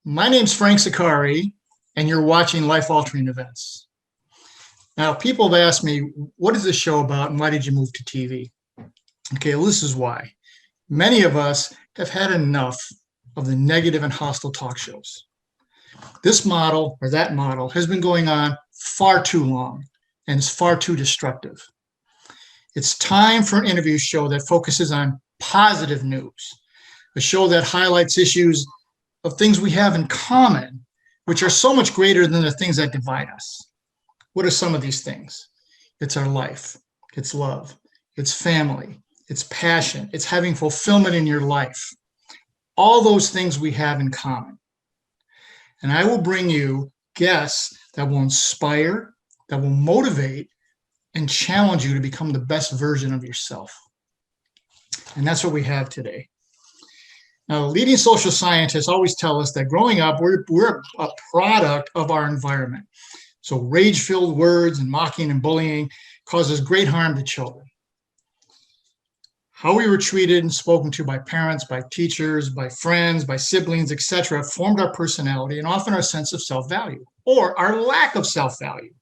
My name's Frank Sakari, and you're watching Life Altering Events. Now, people have asked me, what is this show about and why did you move to TV? Okay, well, this is why. Many of us have had enough of the negative and hostile talk shows. This model or that model has been going on far too long and is far too destructive. It's time for an interview show that focuses on positive news, a show that highlights issues of things we have in common, which are so much greater than the things that divide us. What are some of these things? It's our life, it's love, it's family, it's passion, it's having fulfillment in your life. All those things we have in common. And I will bring you guests that will inspire, that will motivate, and challenge you to become the best version of yourself. And that's what we have today. Now, leading social scientists always tell us that growing up, we're a product of our environment. So rage-filled words and mocking and bullying causes great harm to children. How we were treated and spoken to by parents, by teachers, by friends, by siblings, etc., formed our personality and often our sense of self-value or our lack of self-value.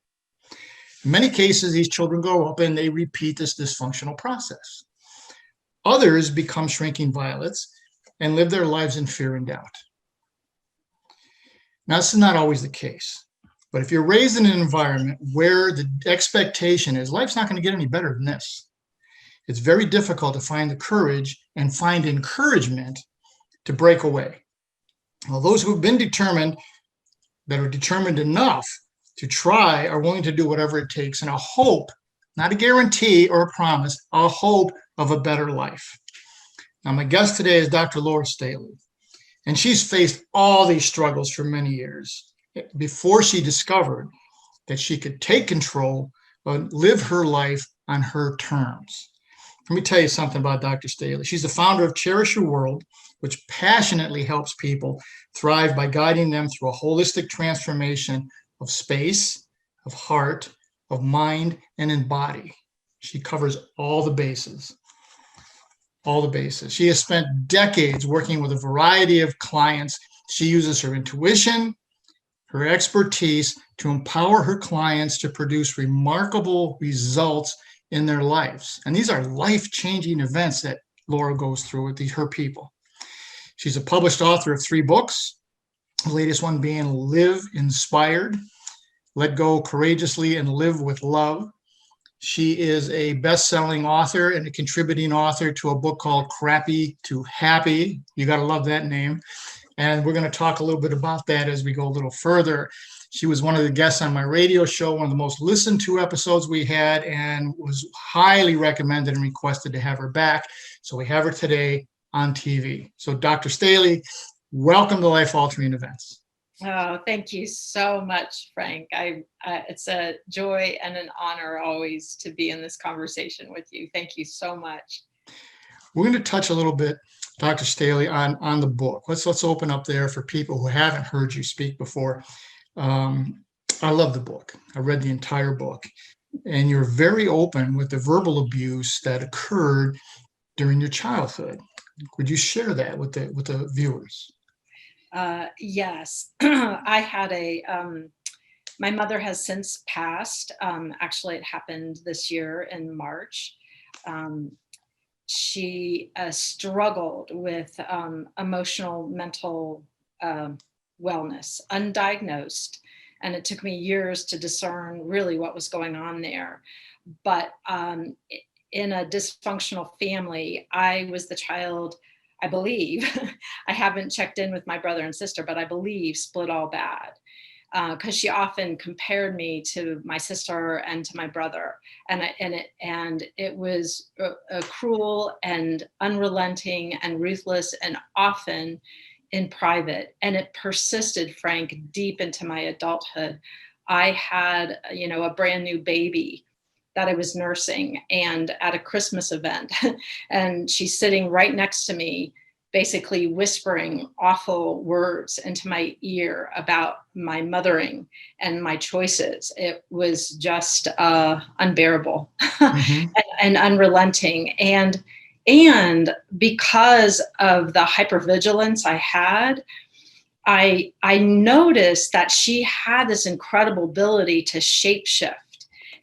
In many cases, these children grow up and they repeat this dysfunctional process. Others become shrinking violets and live their lives in fear and doubt. Now, this is not always the case, but if you're raised in an environment where the expectation is life's not going to get any better than this, it's very difficult to find the courage and find encouragement to break away. Well, those who have been determined, that are determined enough to try, are willing to do whatever it takes in a hope, not a guarantee or a promise, a hope of a better life. Now, my guest today is Dr. Staley, and she's faced all these struggles for many years before she discovered that she could take control and live her life on her terms. Let me tell you something about Dr. Staley. She's the founder of Cherish Your World, which passionately helps people thrive by guiding them through a holistic transformation of space, of heart, of mind, and in body. She covers all the bases. All the bases. She has spent decades working with a variety of clients. She uses her intuition, her expertise to empower her clients to produce remarkable results in their lives. And these are life-changing events that Laura goes through with her people. She's a published author of 3 books, the latest one being Live Inspired, Let Go Courageously, and Live with Love. She is a best-selling author and a contributing author to a book called Crappy to Happy. You got to love that name. And we're going to talk a little bit about that as we go a little further. She was one of the guests on my radio show, one of the most listened to episodes we had, and was highly recommended and requested to have her back. So we have her today on TV. So Dr. Staley, welcome to Life Altering Events. Oh, thank you so much, Frank. It's a joy and an honor always to be in this conversation with you. Thank you so much. We're going to touch a little bit, Dr. Staley, on the book. Let's open up there for people who haven't heard you speak before. I love the book. I read the entire book, and you're very open with the verbal abuse that occurred during your childhood. Would you share that with the viewers? Yes, I had my mother has since passed. Actually, it happened this year in March. She struggled with emotional, mental wellness, undiagnosed. And it took me years to discern really what was going on there. But in a dysfunctional family, I was the child, I believe, I haven't checked in with my brother and sister, but I believe split all bad, because she often compared me to my sister and to my brother, and it was a cruel and unrelenting and ruthless, and often in private, and it persisted, Frank, deep into my adulthood. I had, a brand new baby that I was nursing, and at a Christmas event, and she's sitting right next to me, basically whispering awful words into my ear about my mothering and my choices. It was just unbearable and unrelenting. And because of the hypervigilance I had, I noticed that she had this incredible ability to shapeshift.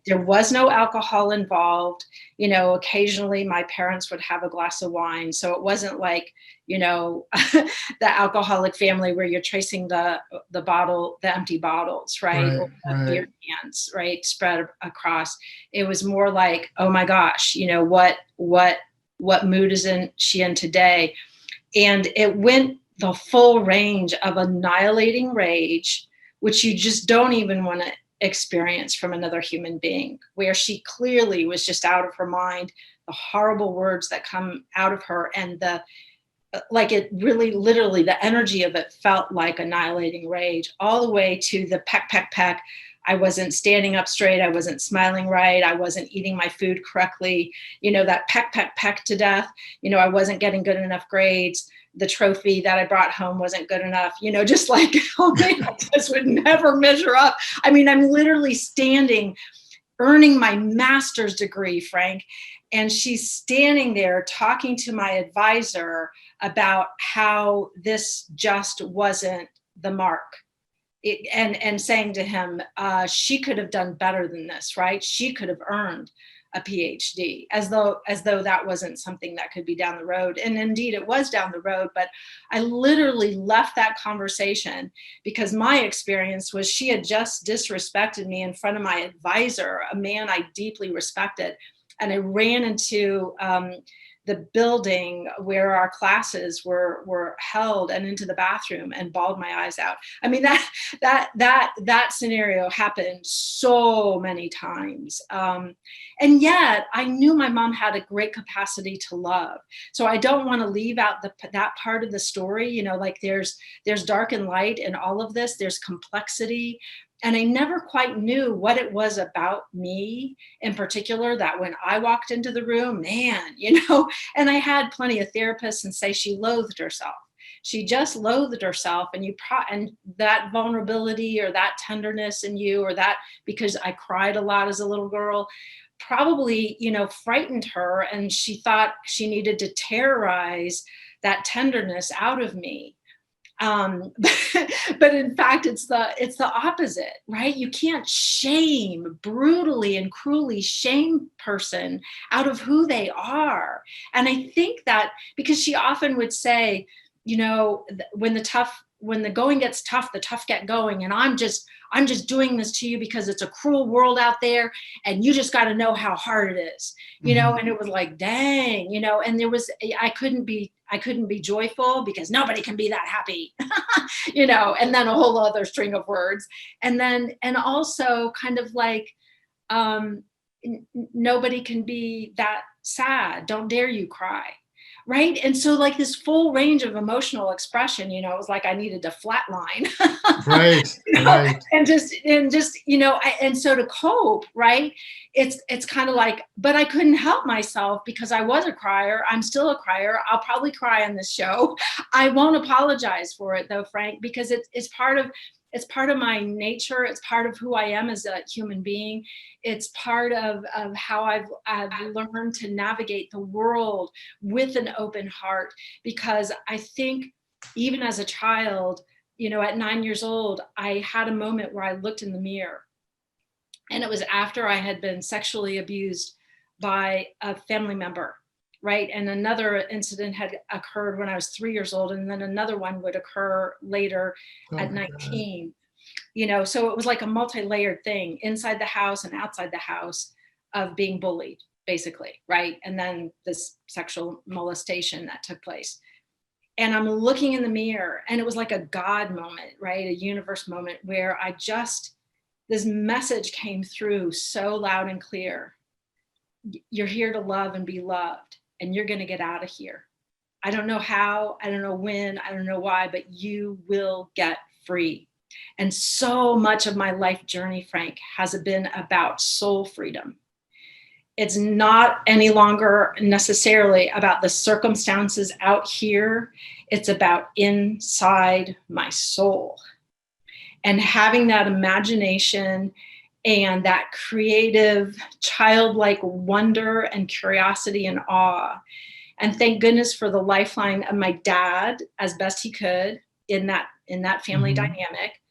There was no alcohol involved. You know, occasionally my parents would have a glass of wine. So it wasn't like, you know, the alcoholic family where you're tracing the bottle, the empty bottles, right? Right, Or the right. beer cans, right? Spread across. It was more like, oh my gosh, you know, what mood is she in today? And it went the full range of annihilating rage, which you just don't even want to experience from another human being, where she clearly was just out of her mind, the horrible words that come out of her, and the like, it really literally, the energy of it felt like annihilating rage, all the way to the peck peck peck. I wasn't standing up straight, I wasn't smiling right, I wasn't eating my food correctly, you know, that peck peck peck to death. You know, I wasn't getting good enough grades, the trophy that I brought home wasn't good enough, you know, just like, oh man, this would never measure up. I mean, I'm literally standing earning my master's degree, Frank. And she's standing there talking to my advisor about how this just wasn't the mark. And saying to him, she could have done better than this, right? She could have earned a PhD, as though that wasn't something that could be down the road. And indeed it was down the road, but I literally left that conversation because my experience was she had just disrespected me in front of my advisor, a man I deeply respected. And I ran into the building where our classes were held and into the bathroom and bawled my eyes out. I mean, that scenario happened so many times. And yet I knew my mom had a great capacity to love. So I don't want to leave out that part of the story. You know, like there's dark and light in all of this. There's complexity. And I never quite knew what it was about me in particular that when I walked into the room, man, you know, and I had plenty of therapists and say she loathed herself. She just loathed herself. And and that vulnerability or that tenderness in you, or that, because I cried a lot as a little girl, probably, you know, frightened her. And she thought she needed to terrorize that tenderness out of me. But in fact, it's the opposite, right? You can't brutally and cruelly shame person out of who they are. And I think that because she often would say, you know, when the going gets tough, the tough get going. And I'm just doing this to you because it's a cruel world out there. And you just got to know how hard it is, you know? And it was like, dang, you know, and I couldn't be joyful because nobody can be that happy, you know, and then a whole other string of words. And also kind of like, nobody can be that sad. Don't dare you cry. Right. And so like this full range of emotional expression, you know, it was like I needed to flatline. Right, You know? right. And just, you know, and so to cope, right. It's kind of like, but I couldn't help myself because I was a crier. I'm still a crier. I'll probably cry on this show. I won't apologize for it though, Frank, because it's part of my nature. It's part of who I am as a human being. It's part of how I've learned to navigate the world with an open heart, because I think even as a child, you know, at 9 years old, I had a moment where I looked in the mirror, and it was after I had been sexually abused by a family member, right? And another incident had occurred when I was 3 years old, and then another one would occur later at 19. You know, so it was like a multi-layered thing inside the house and outside the house of being bullied, basically, right? And then this sexual molestation that took place. And I'm looking in the mirror, and it was like a God moment, right? A universe moment where this message came through so loud and clear. You're here to love and be loved, and you're going to get out of here. I don't know how, I don't know when, I don't know why, but you will get free. And so much of my life journey, Frank, has been about soul freedom. It's not any longer necessarily about the circumstances out here. It's about inside my soul. And having that imagination and that creative, childlike wonder and curiosity and awe. And thank goodness for the lifeline of my dad, as best he could, in that in that family dynamic,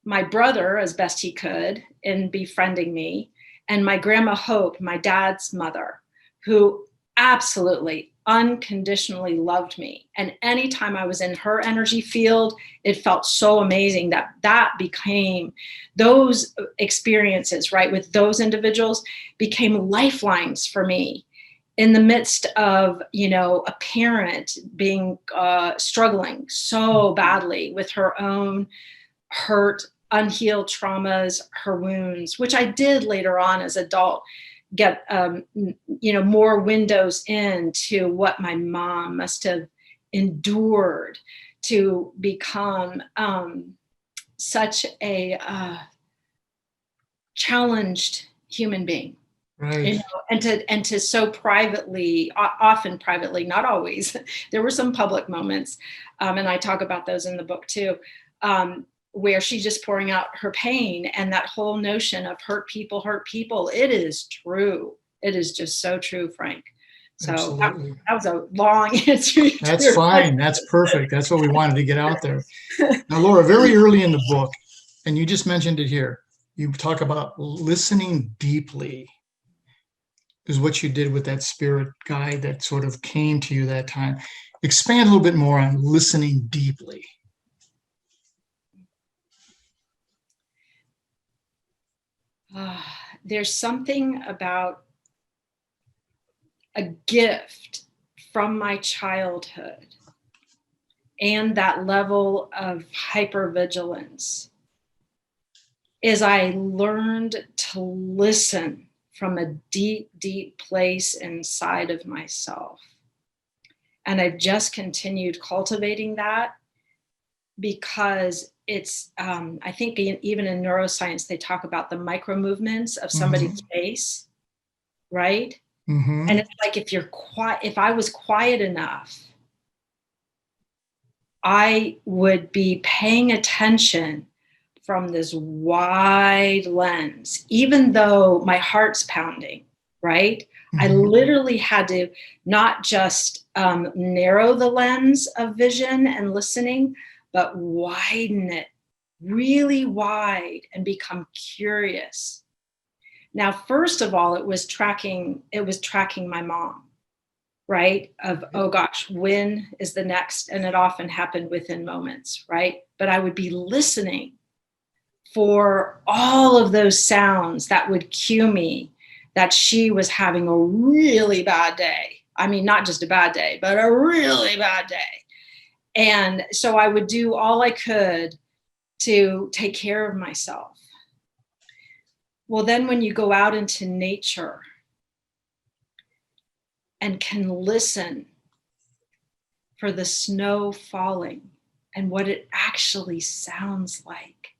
my brother as best he could in befriending me, and my grandma Hope, my dad's mother, who absolutely unconditionally loved me. And anytime I was in her energy field, it felt so amazing that became those experiences, right, with those individuals became lifelines for me in the midst of, a parent being struggling so badly with her own hurt, unhealed traumas, her wounds, which I did later on as adult get, more windows into what my mom must have endured to become such a challenged human being. Right. And to so privately, often privately, not always, there were some public moments, and I talk about those in the book too, where she's just pouring out her pain, and that whole notion of hurt people, it is true. It is just so true, Frank. So that was a long answer. That's fine. That's perfect. That's what we wanted to get out there. Now, Laura, very early in the book, and you just mentioned it here, you talk about listening deeply is what you did with that spirit guide that sort of came to you that time. Expand a little bit more on listening deeply. There's something about a gift from my childhood and that level of hypervigilance is I learned to listen from a deep, deep place inside of myself. And I've just continued cultivating that because it's, I think even in neuroscience, they talk about the micro movements of somebody's face, right? And it's like, if you're quiet, if I was quiet enough, I would be paying attention from this wide lens, even though my heart's pounding, right? I literally had to not just narrow the lens of vision and listening, but widen it really wide and become curious. Now, first of all, it was tracking my mom, right? Of, oh gosh, when is the next? And it often happened within moments, right? But I would be listening for all of those sounds that would cue me that she was having a really bad day. I mean, not just a bad day, but a really bad day. And so I would do all I could to take care of myself. Well, then when you go out into nature and can listen for the snow falling and what it actually sounds like,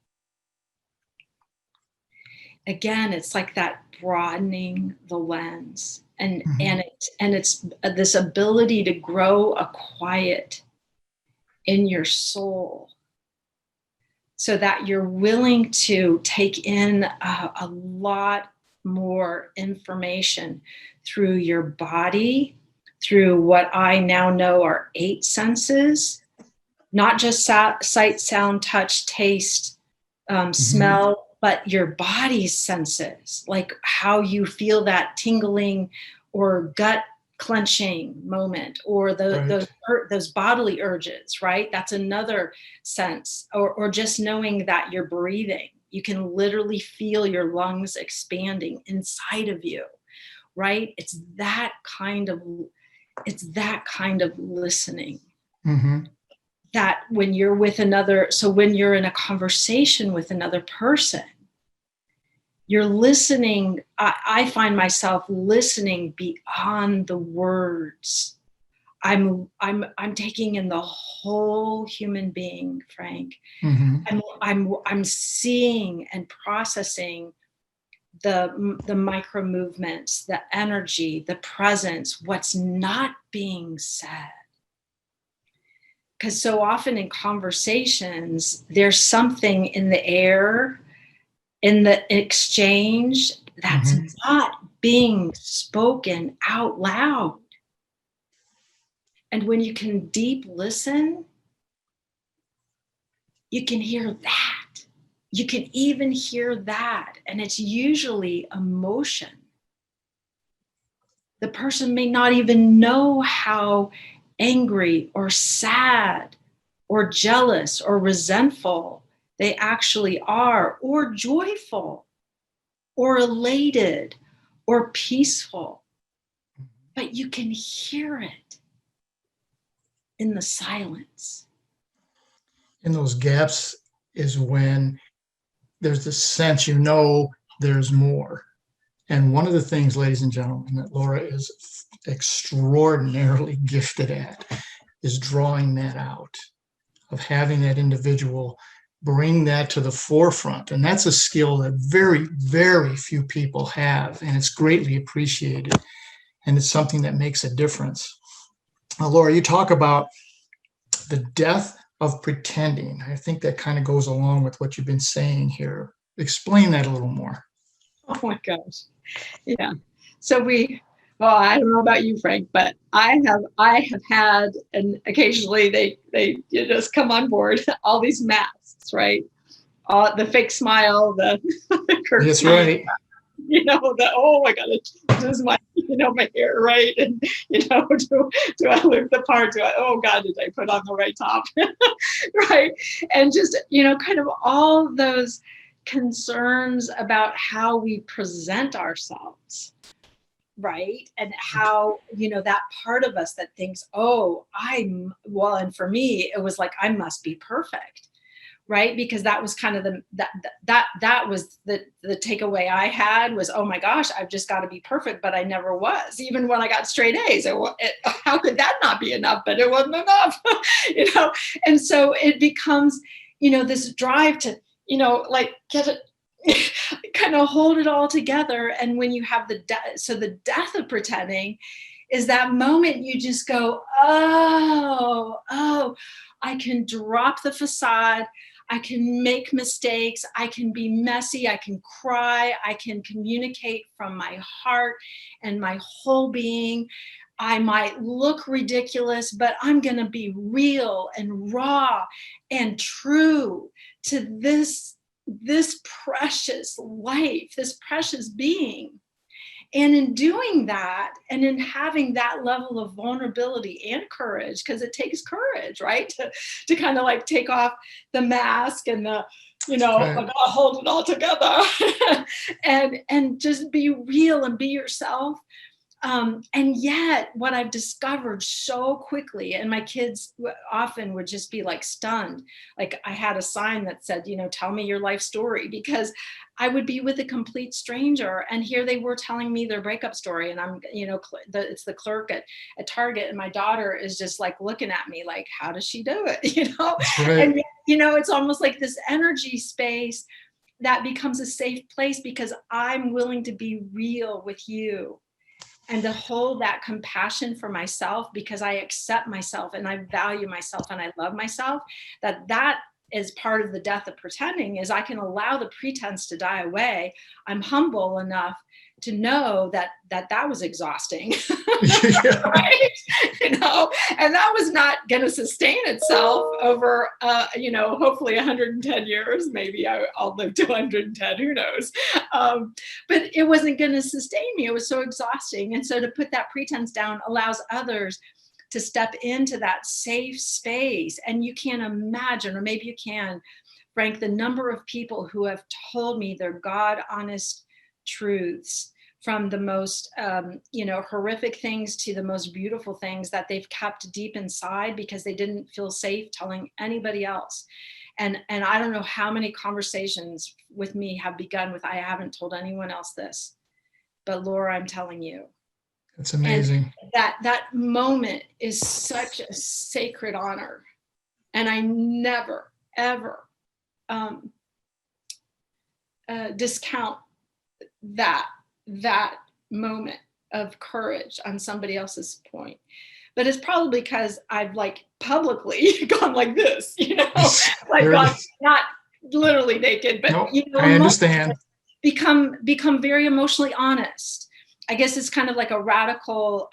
again, it's like that broadening the lens, and it's this ability to grow a quiet in your soul so that you're willing to take in a lot more information through your body, through what I now know are 8 senses, not just sight, sound, touch, taste, smell, but your body's senses, like how you feel that tingling or gut clenching moment, or those bodily urges, right? That's another sense, or just knowing that you're breathing. You can literally feel your lungs expanding inside of you, right? It's that kind of listening. That when you're with another, so when you're in a conversation with another person, you're listening. I find myself listening beyond the words. I'm taking in the whole human being, Frank. I'm seeing and processing the micro movements, the energy, the presence, what's not being said. Because so often in conversations, there's something in the air, in the exchange, that's not being spoken out loud. And when you can deep listen, you can hear that. You can even hear that. And it's usually emotion. The person may not even know how angry or sad or jealous or resentful they actually are, or joyful or elated or peaceful. But you can hear it in the silence. In those gaps is when there's this sense, there's more. And one of the things, ladies and gentlemen, that Laura is extraordinarily gifted at is drawing that out, of having that individual bring that to the forefront. And that's a skill that very, very few people have, and it's greatly appreciated. And it's something that makes a difference. Now, Laura, you talk about the death of pretending. I think that kind of goes along with what you've been saying here. Explain that a little more. Oh my gosh. Yeah. So well, I don't know about you, Frank, but I have had, and occasionally they just come on board, all these masks, right? All the fake smile, the That's right. oh my God, this is my, my hair, right? And, do I look the part? Oh God, did I put on the right top? Right. And just, kind of all those concerns about how we present ourselves, right? And how, that part of us that thinks, and for me, it was like, I must be perfect, right? Because that was kind of that was the takeaway I had was, oh my gosh, I've just got to be perfect, but I never was. Even when I got straight A's, how could that not be enough? But it wasn't enough, And so it becomes, this drive to, like get it, kind of hold it all together. And when you have the death of pretending is that moment you just go, oh, I can drop the facade. I can make mistakes. I can be messy. I can cry. I can communicate from my heart and my whole being. I might look ridiculous, but I'm going to be real and raw and true to this precious life, this precious being. And in doing that, and in having that level of vulnerability and courage, because it takes courage, right? To kind of like take off the mask and the, right. I gotta hold it all together and just be real and be yourself. And yet what I've discovered so quickly, and my kids often would just be like stunned. Like I had a sign that said, tell me your life story, because I would be with a complete stranger and here they were telling me their breakup story. And I'm, it's the clerk at Target. And my daughter is just like looking at me like, how does she do it? Right. And, it's almost like this energy space that becomes a safe place because I'm willing to be real with you. And to hold that compassion for myself because I accept myself and I value myself and I love myself, that is part of the death of pretending is I can allow the pretense to die away. I'm humble enough to know that was exhausting, right? And that was not going to sustain itself over, hopefully 110 years. Maybe I'll live to 110, who knows? But it wasn't going to sustain me. It was so exhausting. And so to put that pretense down allows others to step into that safe space. And you can't imagine, or maybe you can, Frank, the number of people who have told me their God honest truths, from the most horrific things to the most beautiful things that they've kept deep inside because they didn't feel safe telling anybody else. And I don't know how many conversations with me have begun with, I haven't told anyone else this, but Laura, I'm telling you. That's amazing. And that moment is such a sacred honor. And I never, ever discount that moment of courage on somebody else's point. But it's probably because I've like publicly gone like this, like gone, not literally naked, but nope, I understand. Become very emotionally honest. I guess it's kind of like a radical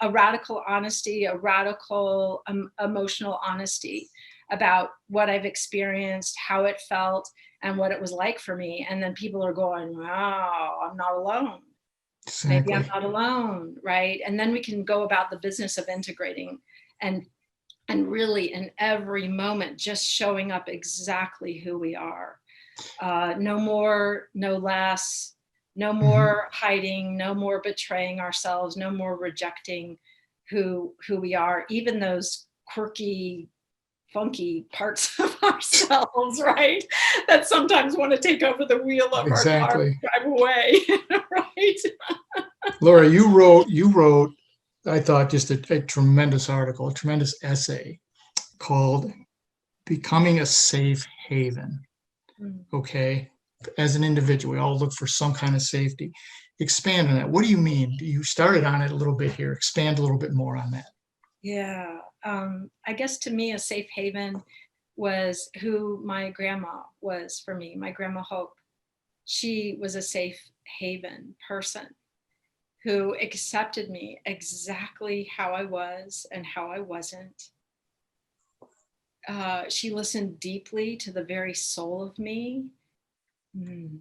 honesty, a radical emotional honesty about what I've experienced, how it felt, and what it was like for me. And then people are going, wow, I'm not alone. Maybe I'm Exactly. not alone, right? And then we can go about the business of integrating and really in every moment just showing up exactly who we are. No more, no less, no more hiding, no more betraying ourselves, no more rejecting who we are, even those quirky, funky parts of ourselves, right? That sometimes want to take over the wheel of our car and Exactly. drive away, right? Laura, you wrote, I thought, just a tremendous article, a tremendous essay called Becoming a Safe Haven. Mm. Okay. As an individual, we all look for some kind of safety. Expand on that. What do you mean? You started on it a little bit here. Expand a little bit more on that. Yeah. I guess to me, a safe haven was who my grandma was for me, my grandma Hope. She was a safe haven person who accepted me exactly how I was and how I wasn't. She listened deeply to the very soul of me. Mm.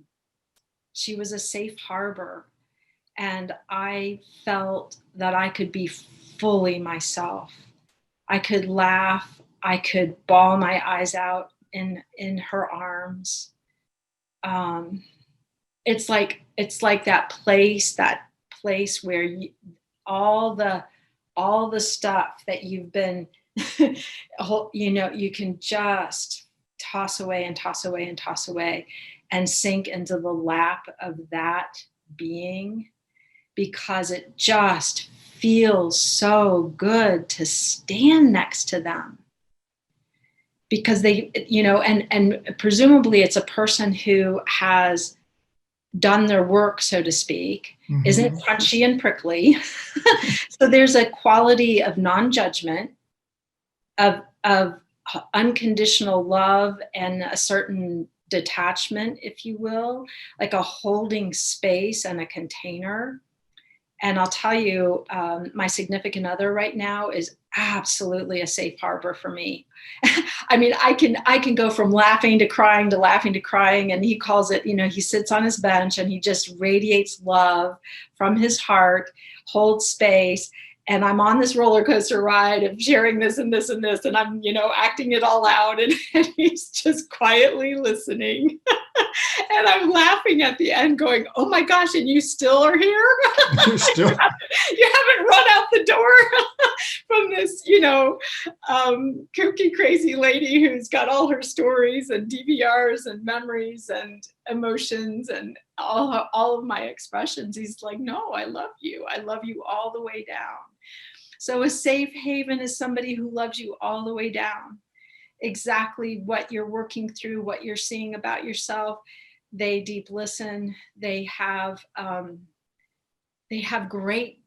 She was a safe harbor, and I felt that I could be fully myself. I could laugh. I could bawl my eyes out in her arms. Um, it's like that place where all the stuff that you've been you can just toss away and toss away and toss away and sink into the lap of that being, because it just feels so good to stand next to them, because they, and presumably it's a person who has done their work, so to speak, isn't crunchy and prickly. So there's a quality of non-judgment, of unconditional love, and a certain detachment, if you will, like a holding space and a container. And I'll tell you, my significant other right now is absolutely a safe harbor for me. I mean, I can go from laughing to crying to laughing to crying. And he calls it, he sits on his bench and he just radiates love from his heart, holds space. And I'm on this roller coaster ride of sharing this and this and this. And I'm, acting it all out. And he's just quietly listening. And I'm laughing at the end going, oh my gosh, and you still are here? You're still. You haven't run out the door from this, kooky, crazy lady who's got all her stories and DVRs and memories and emotions and all of my expressions. He's like, no, I love you. I love you all the way down. So a safe haven is somebody who loves you all the way down. Exactly what you're working through, what you're seeing about yourself. They deep listen. They have great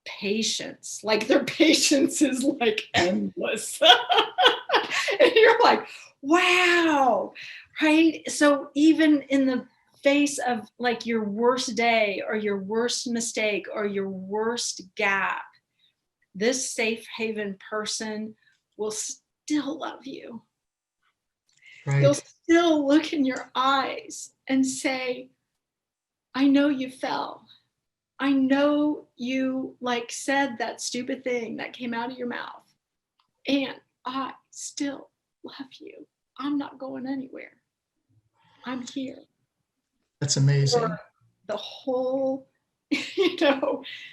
patience. Like their patience is like endless. And you're like, wow, right? So even in the face of like your worst day or your worst mistake or your worst gap, this safe haven person will still love you. Right. They'll still look in your eyes and say, I know you fell. I know you said that stupid thing that came out of your mouth. And I still love you. I'm not going anywhere. I'm here. That's amazing. For the whole,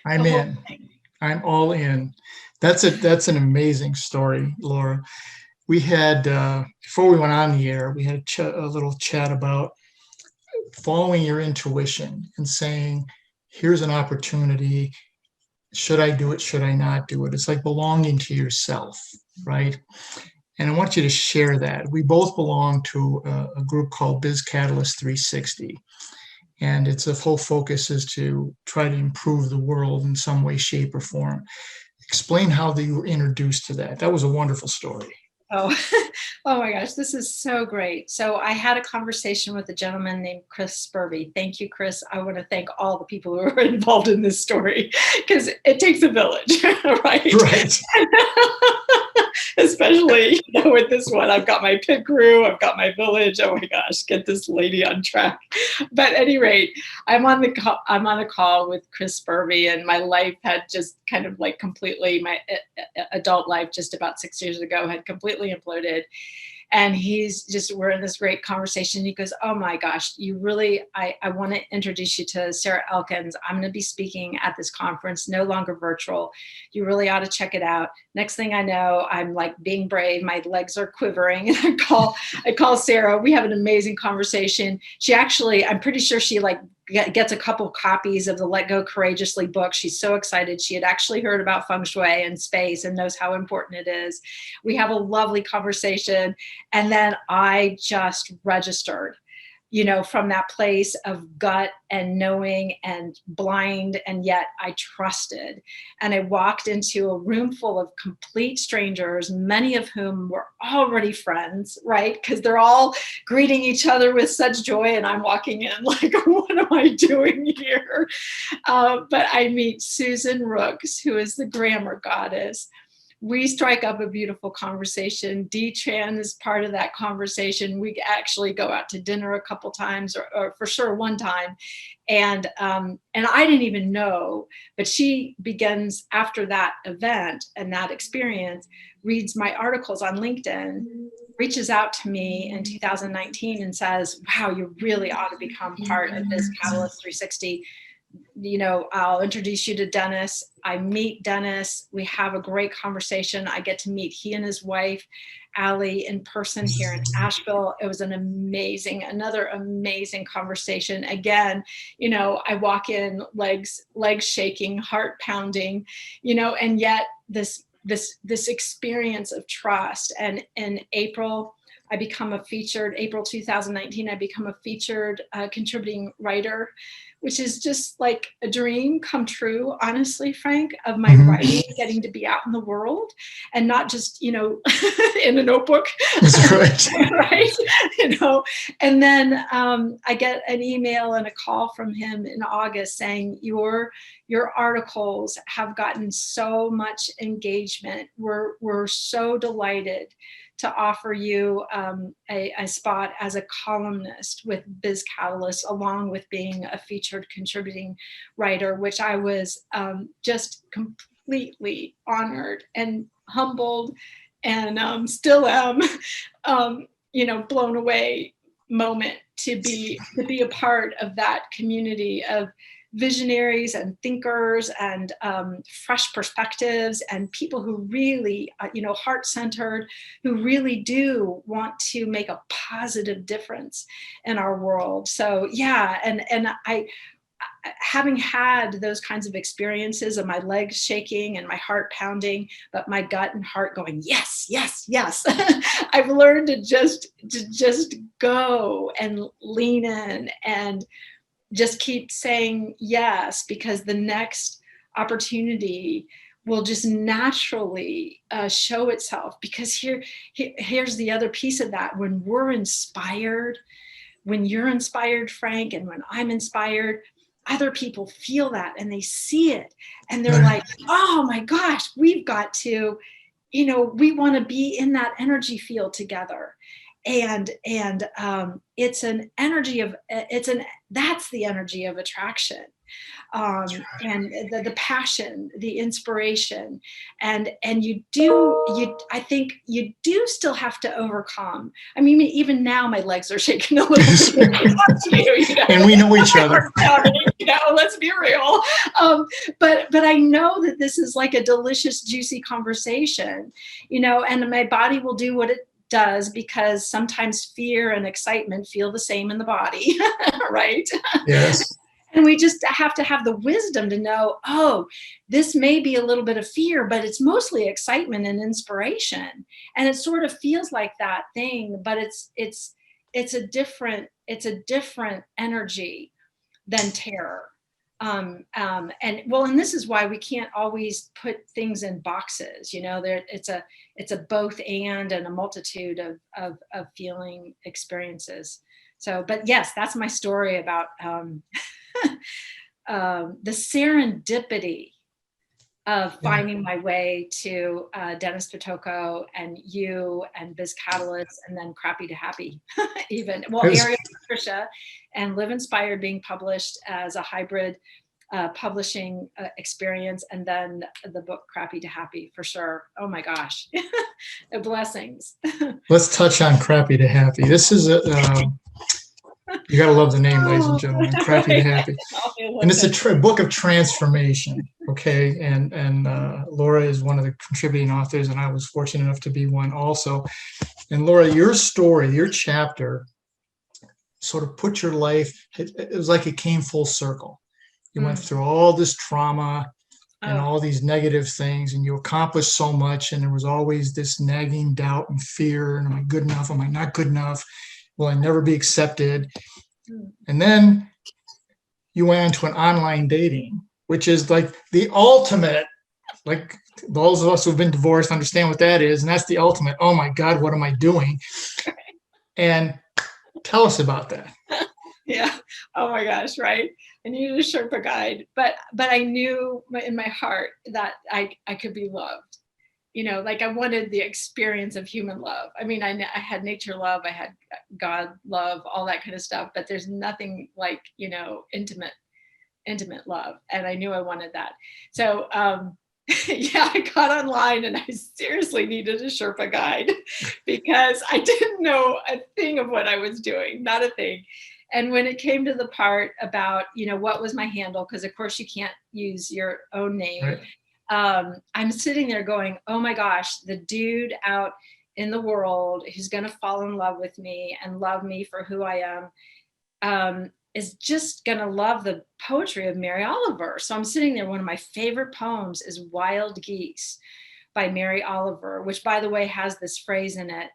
I'm in. thing. I'm all in. That's an amazing story, Laura. We had, before we went on the air, we had a little chat about following your intuition and saying, here's an opportunity. Should I do it? Should I not do it? It's like belonging to yourself, right? And I want you to share that. We both belong to a group called Biz Catalyst 360. And its whole focus is to try to improve the world in some way, shape, or form. Explain how you were introduced to that. That was a wonderful story. Oh, oh my gosh, this is so great. So I had a conversation with a gentleman named Chris Spurby. Thank you, Chris. I want to thank all the people who are involved in this story because it takes a village, right? Right. especially with this one. I've got my pit crew, I've got my village. Oh my gosh, get this lady on track. But at any rate, I'm on a call with Chris Spurvey, and my life had just kind of like completely, my adult life just about 6 years ago had completely imploded. And we're in this great conversation. He goes, oh my gosh, I want to introduce you to Sarah Elkins. I'm going to be speaking at this conference, no longer virtual. You really ought to check it out. Next thing I know, I'm like being brave. My legs are quivering. And I call Sarah. We have an amazing conversation. She actually, I'm pretty sure she like gets a couple copies of the Let Go Courageously book. She's so excited. She had actually heard about feng shui and space and knows how important it is. We have a lovely conversation. And then I just registered, from that place of gut and knowing and blind, and yet I trusted. And I walked into a room full of complete strangers, many of whom were already friends, right? Because they're all greeting each other with such joy, and I'm walking in like, what am I doing here? But I meet Susan Rooks, who is the grammar goddess. We strike up a beautiful conversation. Dee Tran is part of that conversation. We actually go out to dinner a couple times, or for sure one time. And I didn't even know, but she begins after that event and that experience, reads my articles on LinkedIn, reaches out to me in 2019 and says, wow, you really ought to become part of this Catalyst 360. I'll introduce you to Dennis. I meet Dennis. We have a great conversation. I get to meet he and his wife, Allie, in person here in Asheville. It was another amazing conversation. Again, I walk in, legs shaking, heart pounding, and yet this experience of trust. And in April 2019, I become a featured contributing writer, which is just like a dream come true, honestly, Frank, of my writing getting to be out in the world and not just, in a notebook. That's right. Right. And then I get an email and a call from him in August saying, your articles have gotten so much engagement. We're so delighted to offer you a spot as a columnist with Biz Catalyst, along with being a featured contributing writer, which I was just completely honored and humbled, and still am, blown away moment to be a part of that community of visionaries and thinkers and fresh perspectives and people who really, heart-centered, who really do want to make a positive difference in our world. So yeah, and I, having had those kinds of experiences of my legs shaking and my heart pounding, but my gut and heart going, yes, yes, yes. I've learned to just go and lean in and just keep saying yes, because the next opportunity will just naturally show itself. Because here's the other piece of that. When we're inspired, when you're inspired, Frank, and when I'm inspired, other people feel that and they see it and they're like, oh my gosh, we've got to, we want to be in that energy field together. And it's an energy of, that's the energy of attraction. And the passion, the inspiration, and I think you do still have to overcome. I mean, even now my legs are shaking a little bit. And we know each other. Let's be real. But I know that this is like a delicious, juicy conversation, and my body will do what it does, because sometimes fear and excitement feel the same in the body, right? Yes. And we just have to have the wisdom to know, oh, this may be a little bit of fear, but it's mostly excitement and inspiration. And it sort of feels like that thing, but it's a different energy than terror. And this is why we can't always put things in boxes. It's a both and a multitude of feeling experiences. So, but yes, that's my story about the serendipity of finding my way to Dennis Pitocco and you and Biz Catalyst and then Crappy to Happy, even. Well, Ariel and Patricia and Live Inspired being published as a hybrid publishing experience, and then the book Crappy to Happy for sure. Oh my gosh, the blessings. Let's touch on Crappy to Happy. This is you gotta love the name, ladies and gentlemen, Crappy to Happy. And it's a book of transformation, okay? And Laura is one of the contributing authors, and I was fortunate enough to be one also. And Laura, your story, your chapter sort of put your life, it was like it came full circle. You went through all this trauma and all these negative things, and you accomplished so much, and there was always this nagging doubt and fear, and am I good enough? Am I not good enough? Will I never be accepted? And then you went into an online dating, which is like the ultimate, like those of us who've been divorced understand what that is. And that's the ultimate, oh my God, what am I doing? And tell us about that. Yeah. Oh my gosh. Right. I needed a Sherpa guide, but I knew in my heart that I could be loved. You know, like I wanted the experience of human love. I mean, I had nature love, I had God love, all that kind of stuff, but there's nothing like, you know, intimate love. And I knew I wanted that. So, yeah, I got online and I seriously needed a Sherpa guide because I didn't know a thing of what I was doing, not a thing. And when it came to the part about, you know, what was my handle, because of course you can't use your own name. Right. I'm sitting there going, oh my gosh, the dude out in the world who's going to fall in love with me and love me for who I am, is just going to love the poetry of Mary Oliver. So I'm sitting there. One of my favorite poems is Wild Geese by Mary Oliver, which, by the way, has this phrase in it: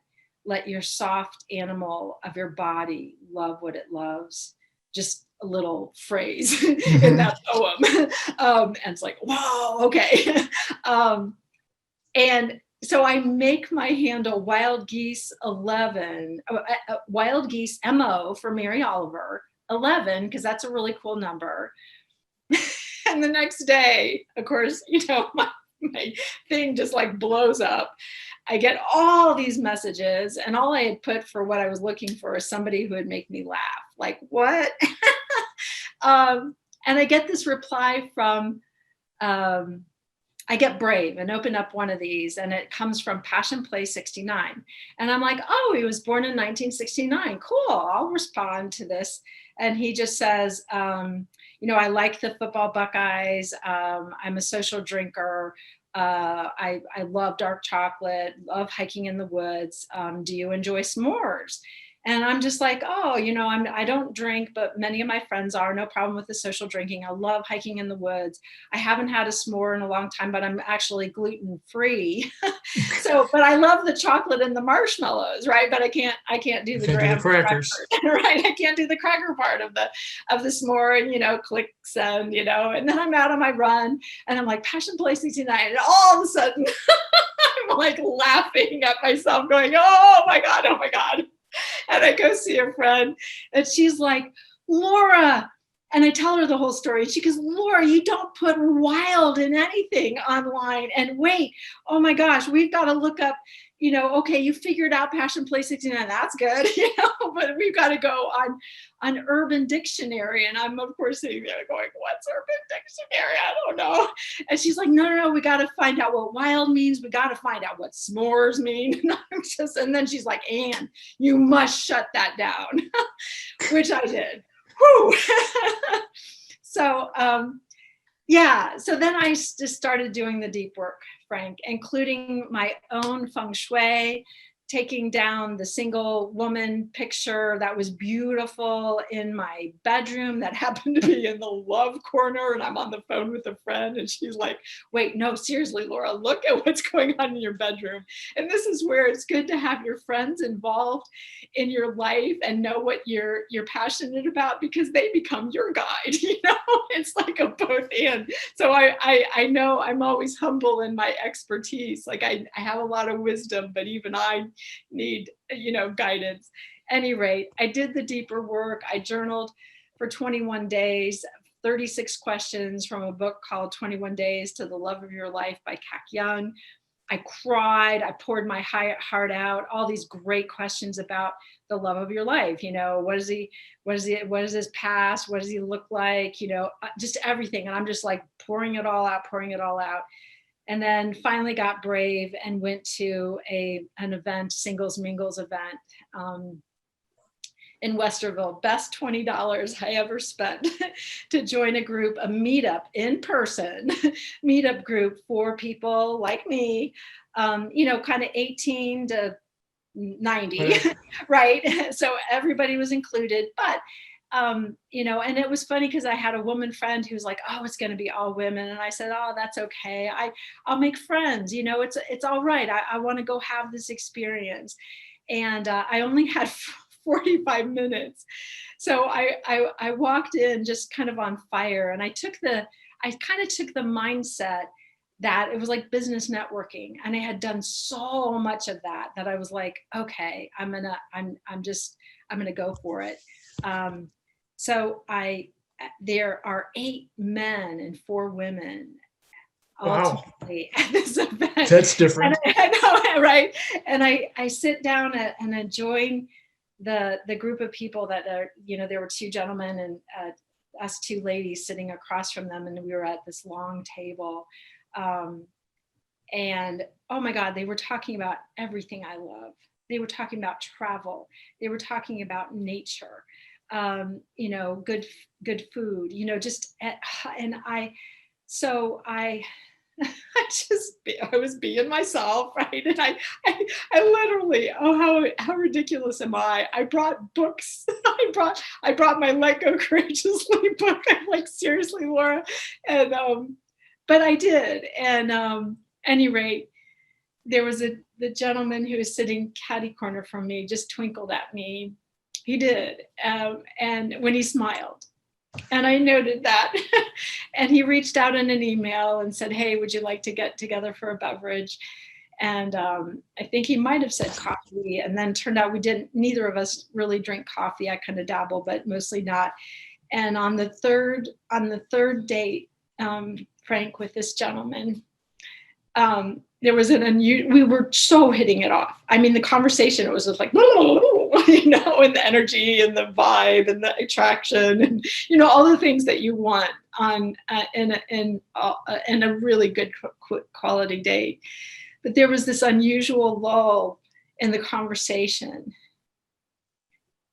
let your soft animal of your body love what it loves. Just a little phrase in that poem. And it's like, whoa, okay. And so I make my handle Wild Geese 11, Wild Geese MO for Mary Oliver 11, because that's a really cool number. And the next day, of course, you know, my thing just like blows up. I get all these messages, and all I had put for what I was looking for is somebody who would make me laugh. Like, what? And I get this reply from, I get brave and open up one of these, and it comes from Passion Play 69. And I'm like, oh, he was born in 1969. Cool, I'll respond to this. And he just says, you know, I like the football Buckeyes. I'm a social drinker. I love dark chocolate, love hiking in the woods. Do you enjoy s'mores? And I'm just like, oh, you know, I don't drink, but many of my friends are. No problem with the social drinking. I love hiking in the woods. I haven't had a s'more in a long time, but I'm actually gluten free. So, but I love the chocolate and the marshmallows, right? But I can't do the graham crackers, right? I can't do the cracker part of the s'more, and, you know, click send, you know. And then I'm out on my run, and I'm like, Passion Play 69, and all of a sudden, I'm like laughing at myself, going, oh my God, oh my God. And I go see a friend, and she's like, Laura. And I tell her the whole story. She goes, Laura, you don't put wild in anything online. And wait, oh my gosh, we've got to look up, you know, okay, you figured out Passion Play 69. That's good, you know, but we've got to go on Urban Dictionary. And I'm, of course, sitting there going, what's Urban Dictionary? I don't know. And she's like, no, we got to find out what wild means. We got to find out what s'mores mean. And then she's like, Anne, you must shut that down, which I did. Whew. So, yeah, so then I just started doing the deep work, Frank, including my own feng shui, taking down the single woman picture that was beautiful in my bedroom that happened to be in the love corner. And I'm on the phone with a friend, and she's like, wait, no, seriously, Laura, look at what's going on in your bedroom. And this is where it's good to have your friends involved in your life and know what you're passionate about, because they become your guide. You know, it's like a both and. So I know I'm always humble in my expertise. Like I have a lot of wisdom, but even I need, you know, guidance. Any rate, I did the deeper work. I journaled for 21 days, 36 questions from a book called 21 Days to the Love of Your Life by Kak Young. I cried, I poured my heart out, all these great questions about the love of your life. You know, what is his past? What does he look like? You know, just everything. And I'm just like pouring it all out. And then finally got brave and went to an event, Singles Mingles event, in Westerville. Best $20 I ever spent to join a group, a meetup in person, meetup group for people like me, you know, kind of 18 to 90, right? So everybody was included, but you know, and it was funny because I had a woman friend who was like, oh, it's going to be all women. And I said, oh, that's okay. I'll make friends, you know, it's all right. I want to go have this experience. And I only had 45 minutes. So I walked in just kind of on fire, and I kind of took the mindset that it was like business networking, and I had done so much of that I was like, okay, I'm gonna go for it. So there are 8 men and 4 women ultimately at this event. That's different. And I know, right? And I sit down and I join the group of people that are, you know, there were 2 gentlemen and us 2 ladies sitting across from them, and we were at this long table. And oh my God, they were talking about everything I love. They were talking about travel. They were talking about nature, you know, good food, you know, and I I was being myself, right? And I literally, oh, how ridiculous am I? I brought books. I brought my Let Go Courageously book. I'm like, seriously, Laura. And, but I did. And any rate, there was the gentleman who was sitting catty corner from me just twinkled at me. He did. And when he smiled, and I noted that. And he reached out in an email and said, hey, would you like to get together for a beverage? And I think he might have said coffee. And then turned out neither of us really drink coffee. I kind of dabble, but mostly not. And on the third date, Frank, with this gentleman, there was we were so hitting it off. I mean, the conversation, it was just like, you know, and the energy and the vibe and the attraction and, you know, all the things that you want in a really good quality date. But there was this unusual lull in the conversation.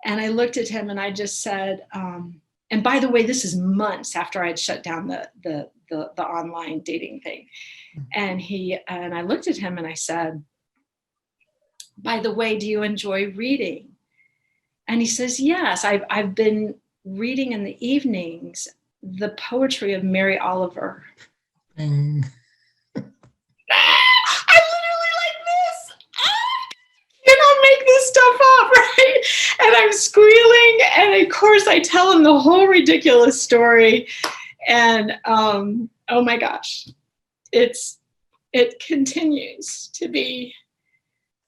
And I looked at him and I just said, and by the way, this is months after I'd shut down the online dating thing. And I looked at him and I said, by the way, do you enjoy reading? And he says, yes, I've been reading in the evenings the poetry of Mary Oliver. I literally like this. You don't make this stuff up, right? And I'm squealing. And of course, I tell him the whole ridiculous story. And oh my gosh, it continues to be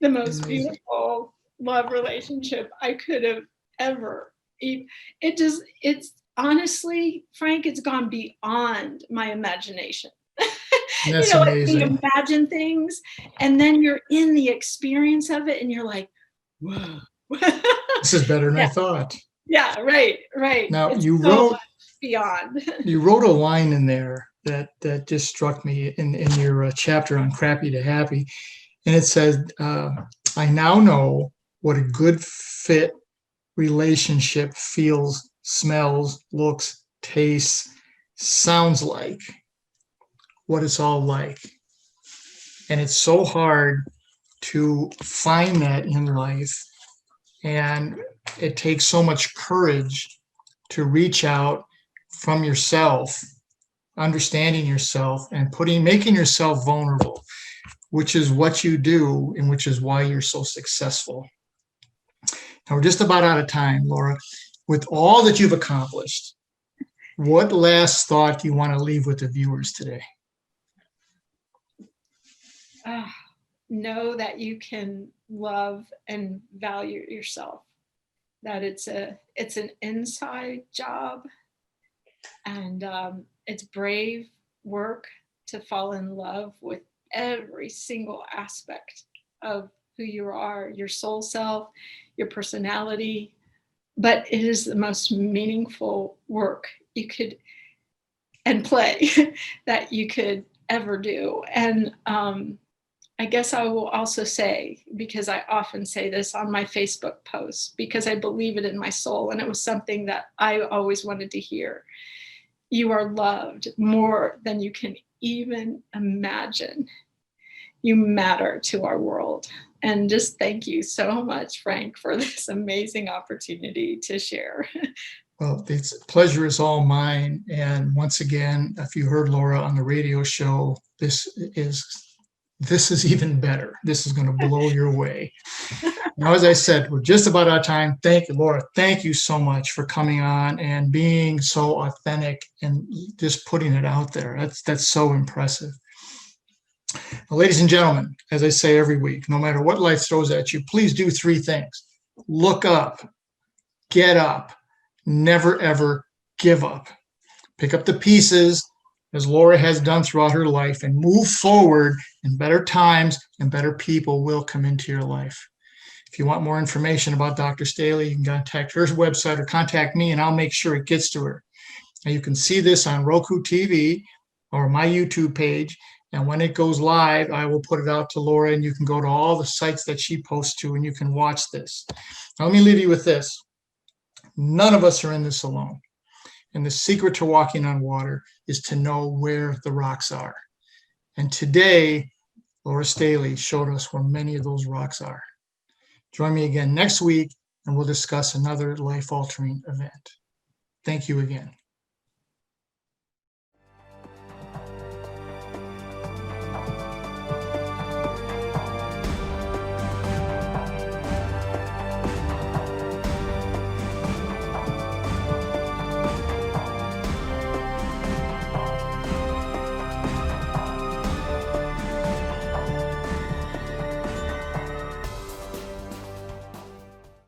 the most beautiful love relationship I could have ever. It's honestly, Frank, it's gone beyond my imagination. That's you know, amazing. you imagine things and then you're in the experience of it and you're like, whoa. This is better than I thought. Yeah, right. Now it's you so wrote much beyond. You wrote a line in there that just struck me in your chapter on Crappy to Happy. And it said, I now know what a good fit relationship feels, smells, looks, tastes, sounds like, what it's all like. And it's so hard to find that in life. And it takes so much courage to reach out from yourself, understanding yourself and making yourself vulnerable, which is what you do and which is why you're so successful. Now we're just about out of time, Laura. With all that you've accomplished, what last thought do you want to leave with the viewers today? Know that you can love and value yourself, that it's an inside job And it's brave work to fall in love with every single aspect of who you are, your soul self, your personality. But it is the most meaningful work you could, and play that you could ever do. And I guess I will also say, because I often say this on my Facebook posts, because I believe it in my soul, and it was something that I always wanted to hear. You are loved more than you can even imagine. You matter to our world. And just thank you so much, Frank, for this amazing opportunity to share. Well, the pleasure is all mine. And once again, if you heard Laura on the radio show, this is even better. This is going to blow your way. Now, as I said, we're just about out of time. Thank you, Laura. Thank you so much for coming on and being so authentic and just putting it out there. That's so impressive. Now, ladies and gentlemen, as I say every week, no matter what life throws at you, please do three things. Look up, get up, never, ever give up. Pick up the pieces, as Laura has done throughout her life, and move forward, and better times and better people will come into your life. If you want more information about Dr. Staley, you can contact her website or contact me, and I'll make sure it gets to her. Now, you can see this on ROKU TV or my YouTube page, and when it goes live, I will put it out to Laura, and you can go to all the sites that she posts to, and you can watch this. Now, let me leave you with this. None of us are in this alone. And the secret to walking on water is to know where the rocks are. And today, Laura Staley showed us where many of those rocks are. Join me again next week, and we'll discuss another life-altering event. Thank you again.